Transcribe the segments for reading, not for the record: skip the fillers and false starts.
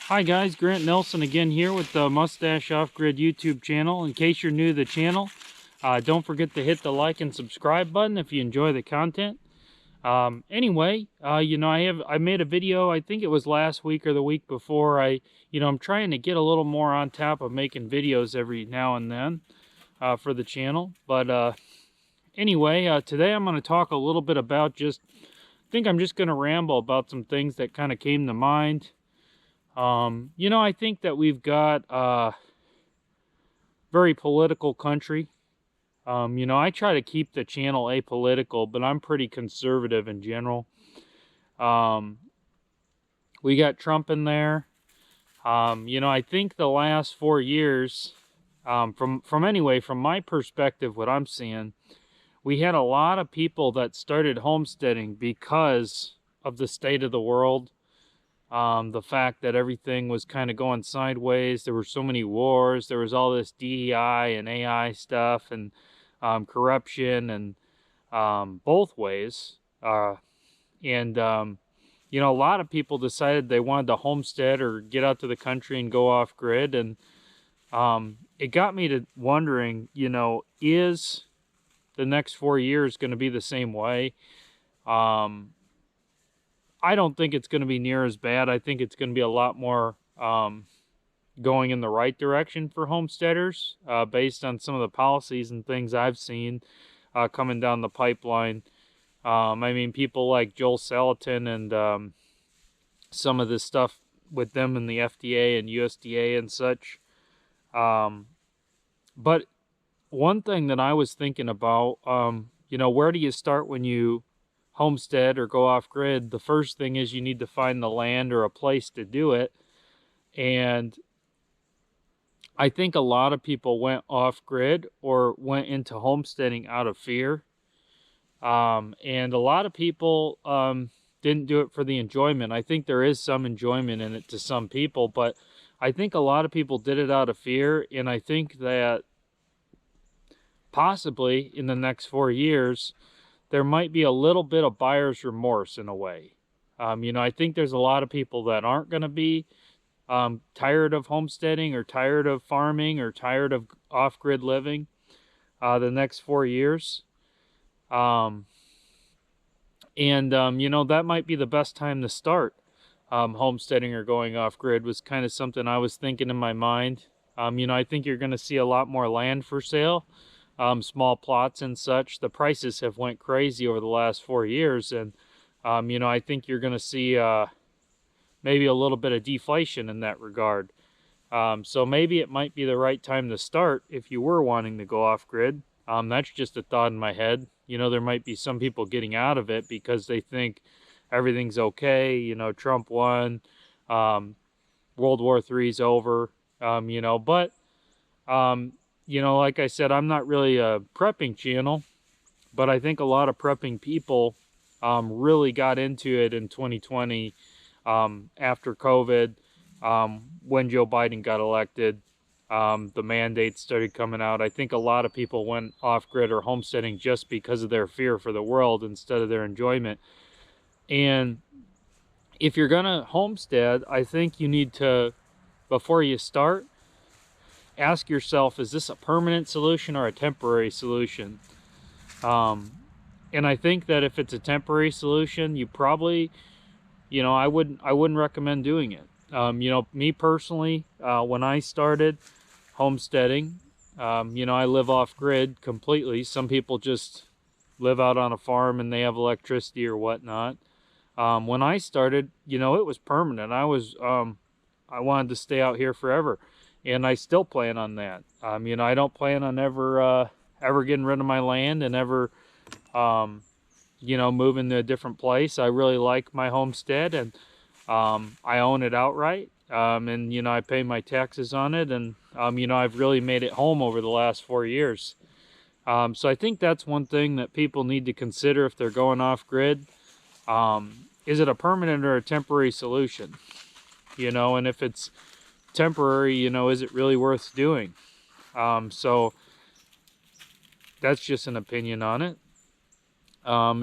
Hi guys, Grant Nelson again here with the Mustache Off-Grid YouTube channel. In case you're new to the channel, don't forget to hit the like and subscribe button if you enjoy the content. Anyway, I made a video, I think it was last week or the week before. I'm trying to get a little more on top of making videos every now and then for the channel. But anyway, today I'm going to talk a little bit about I think I'm just going to ramble about some things that kind of came to mind. I think that we've got a very political country. I try to keep the channel apolitical, but I'm pretty conservative in general. We got Trump in there. I think the last 4 years, from my perspective, what I'm seeing, we had a lot of people that started homesteading because of the state of the world. The fact that everything was kind of going sideways. There were so many wars. There was all this DEI and AI stuff and corruption and both ways. A lot of people decided they wanted to homestead or get out to the country and go off grid. And it got me to wondering, is the next 4 years going to be the same way? I don't think it's going to be near as bad. I think it's going to be a lot more going in the right direction for homesteaders based on some of the policies and things I've seen coming down the pipeline. People like Joel Salatin and some of this stuff with them and the FDA and USDA and such. But one thing that I was thinking about, where do you start when you homestead or go off grid? The first thing is you need to find the land or a place to do it. And I think a lot of people went off grid or went into homesteading out of fear. And a lot of people didn't do it for the enjoyment. I think there is some enjoyment in it to some people, but I think a lot of people did it out of fear. And I think that possibly in the next 4 years, there might be a little bit of buyer's remorse in a way. I think there's a lot of people that aren't going to be tired of homesteading or tired of farming or tired of off-grid living the next 4 years. That might be the best time to start homesteading or going off-grid. Was kind of something I was thinking in my mind. I think you're going to see a lot more land for sale. Small plots and such. The prices have went crazy over the last 4 years, and I think you're going to see maybe a little bit of deflation in that regard. So maybe it might be the right time to start if you were wanting to go off grid. That's just a thought in my head. There might be some people getting out of it because they think everything's okay. Trump won, World War III's over. Like I said, I'm not really a prepping channel, but I think a lot of prepping people really got into it in 2020 after COVID, when Joe Biden got elected. The mandates started coming out. I think a lot of people went off-grid or homesteading just because of their fear for the world instead of their enjoyment. And if you're going to homestead, I think you need to, before you start, ask yourself, is this a permanent solution or a temporary solution? And I think that if it's a temporary solution, you probably, I wouldn't recommend doing it. Me personally, when I started homesteading, I live off grid completely. Some people just live out on a farm and they have electricity or whatnot. When I started, it was permanent. I wanted to stay out here forever. And I still plan on that. I don't plan on ever getting rid of my land and ever, moving to a different place. I really like my homestead, and I own it outright. And I pay my taxes on it, and I've really made it home over the last 4 years. So I think that's one thing that people need to consider if they're going off grid. Is it a permanent or a temporary solution? And if it's temporary, is it really worth doing? So that's just an opinion on it.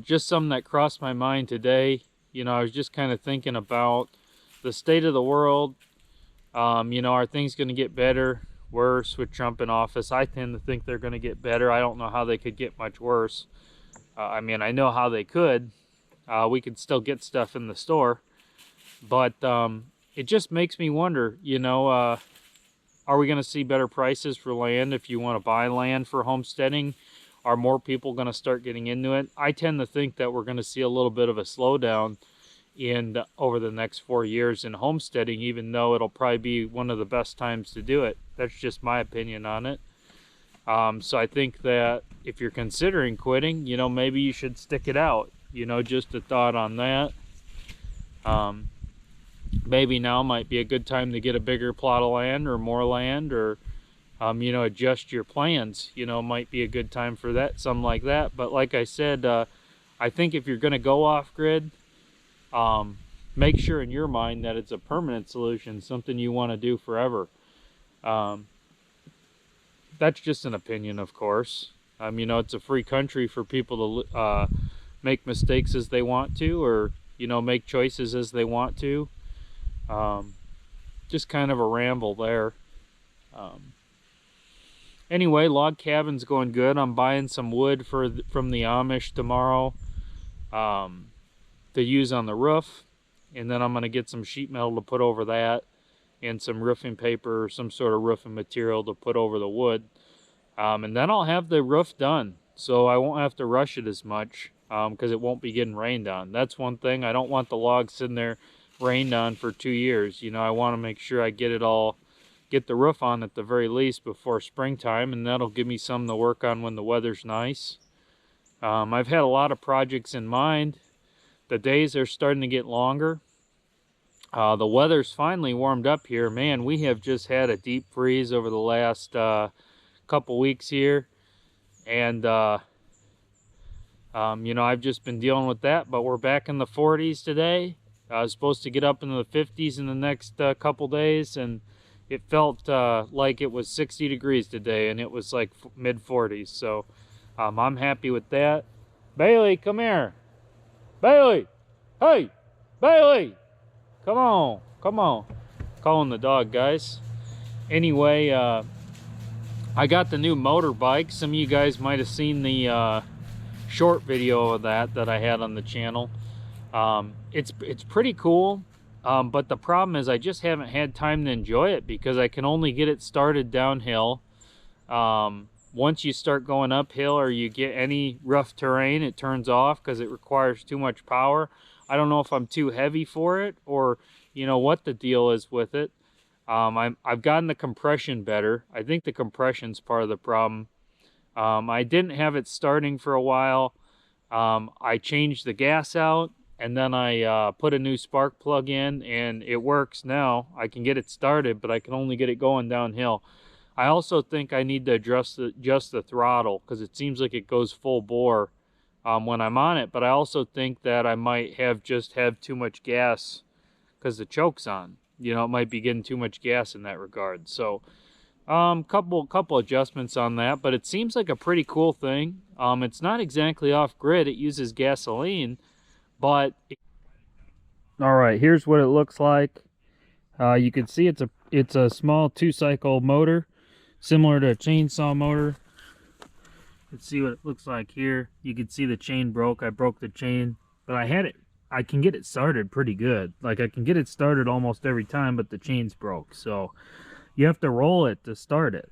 Just something that crossed my mind today. I was just kind of thinking about the state of the world, You know, are things going to get better, worse with Trump in office? I tend to think they're going to get better. I don't know how they could get much worse. I mean, I know how they could. We could still get stuff in the store, but it just makes me wonder, you know, are we going to see better prices for land if you want to buy land for homesteading? Are more people going to start getting into it? I tend to think that we're going to see a little bit of a slowdown over the next 4 years in homesteading, even though it'll probably be one of the best times to do it. That's just my opinion on it. So I think that if you're considering quitting, you know, maybe you should stick it out. You know, just a thought on that. Maybe now might be a good time to get a bigger plot of land or more land, or you know, adjust your plans. You know, might be a good time for that, something like that. But like I said, I think if you're going to go off grid, make sure in your mind that it's a permanent solution, something you want to do forever. That's just an opinion, of course. You know, it's a free country for people to make mistakes as they want to, or, you know, make choices as they want to. Just kind of a ramble there. Anyway, log cabin's going good. I'm buying some wood from the Amish tomorrow to use on the roof, and then I'm going to get some sheet metal to put over that, and some roofing paper or some sort of roofing material to put over the wood, and then I'll have the roof done, so I won't have to rush it as much, because it won't be getting rained on. That's one thing. I don't want the logs sitting there rained on for 2 years. You know, I want to make sure I get the roof on at the very least before springtime, and that'll give me something to work on when the weather's nice. I've had a lot of projects in mind. The days are starting to get longer. The weather's finally warmed up here. Man, we have just had a deep freeze over the last couple weeks here, and you know, I've just been dealing with that, but we're back in the 40s today. I was supposed to get up into the 50s in the next couple days, and it felt like it was 60 degrees today, and it was like mid 40s. So I'm happy with that. Bailey, come here. Bailey, hey, Bailey, come on, come on. Calling the dog, guys. Anyway, I got the new motorbike. Some of you guys might have seen the short video of that I had on the channel. It's pretty cool, but the problem is I just haven't had time to enjoy it because I can only get it started downhill. Once you start going uphill or you get any rough terrain, it turns off because it requires too much power. I don't know if I'm too heavy for it, or you know what the deal is with it. I've gotten the compression better. I think the compression's part of the problem. I didn't have it starting for a while. I changed the gas out, and then I put a new spark plug in, and it works now. I can get it started, but I can only get it going downhill. I also think I need to adjust the throttle, because it seems like it goes full bore when I'm on it. But I also think that I might have too much gas because the choke's on. You know, it might be getting too much gas in that regard. So couple adjustments on that, but it seems like a pretty cool thing. It's not exactly off grid. It uses gasoline, but all right, here's what it looks like. You can see it's a small 2-cycle motor, similar to a chainsaw motor. Let's see what it looks like here. You can see the chain broke. I broke the chain, but I can get it started pretty good. Like, I can get it started almost every time, but the chain's broke. So you have to roll it to start it.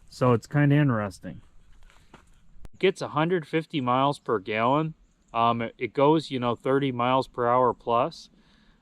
So it's kind of interesting. It gets 150 miles per gallon. It goes, you know, 30 miles per hour plus.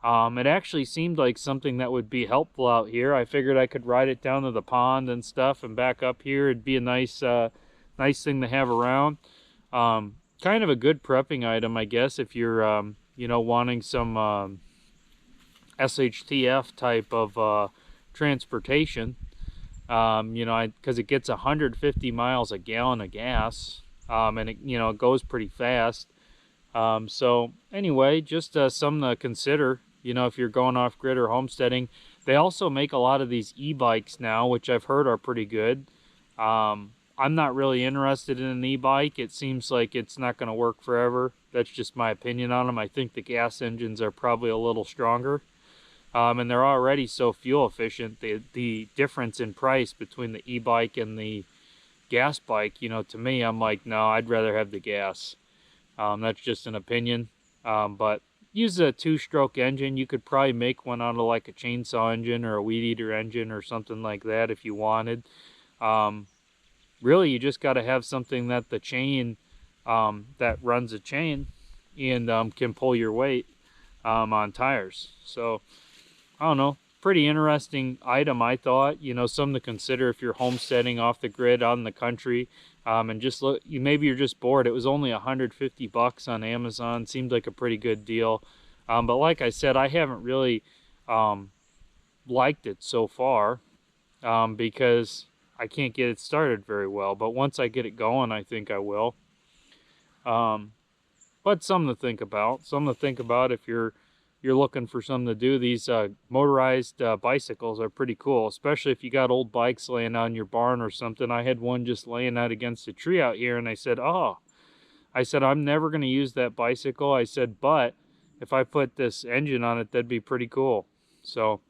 It actually seemed like something that would be helpful out here. I figured I could ride it down to the pond and stuff and back up here. It'd be a nice thing to have around. Kind of a good prepping item, I guess, if you're, you know, wanting some SHTF type of transportation. You know, because it gets 150 miles a gallon of gas, and it, you know, it goes pretty fast. So anyway, just something to consider, you know, if you're going off grid or homesteading. They also make a lot of these e-bikes now, which I've heard are pretty good. I'm not really interested in an e-bike. It seems like it's not going to work forever. That's just my opinion on them. I think the gas engines are probably a little stronger. and they're already so fuel efficient. The difference in price between the e-bike and the gas bike, you know, to me, I'm like, no, I'd rather have the gas. That's just an opinion. But use a 2-stroke engine. You could probably make one out of like a chainsaw engine or a weed eater engine or something like that if you wanted. Really, you just got to have something that the chain, that runs a chain and can pull your weight on tires. So, I don't know. Pretty interesting item, I thought. You know, something to consider if you're homesteading off the grid out in the country. And just look, maybe you're just bored. It was only $150 on Amazon. Seemed like a pretty good deal. But like I said, I haven't really liked it so far because I can't get it started very well. But once I get it going, I think I will. But something to think about. Something to think about if you're looking for something to do. These motorized bicycles are pretty cool, especially if you got old bikes laying out in your barn or something. I had one just laying out against a tree out here, and I said, I'm never going to use that bicycle. I said, but if I put this engine on it, that'd be pretty cool. So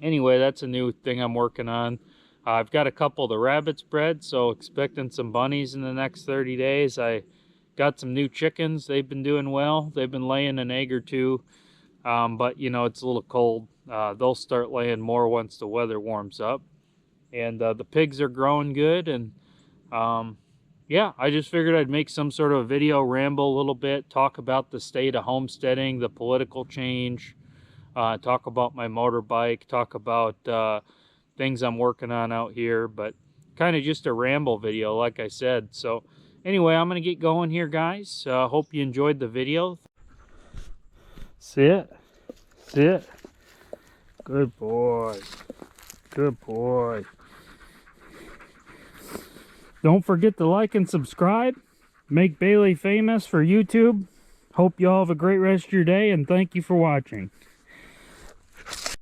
anyway, that's a new thing I'm working on. I've got a couple of the rabbits bred, so expecting some bunnies in the next 30 days. I got some new chickens. They've been doing well. They've been laying an egg or two. But you know, it's a little cold. They'll start laying more once the weather warms up. And the pigs are growing good. And yeah, I just figured I'd make some sort of video, ramble a little bit, talk about the state of homesteading, the political change, talk about my motorbike, talk about things I'm working on out here, but kind of just a ramble video, like I said. So anyway, I'm going to get going here, guys. Hope you enjoyed the video. Sit. Sit. Good boy. Good boy. Don't forget to like and subscribe. Make Bailey famous for YouTube. Hope you all have a great rest of your day, and thank you for watching.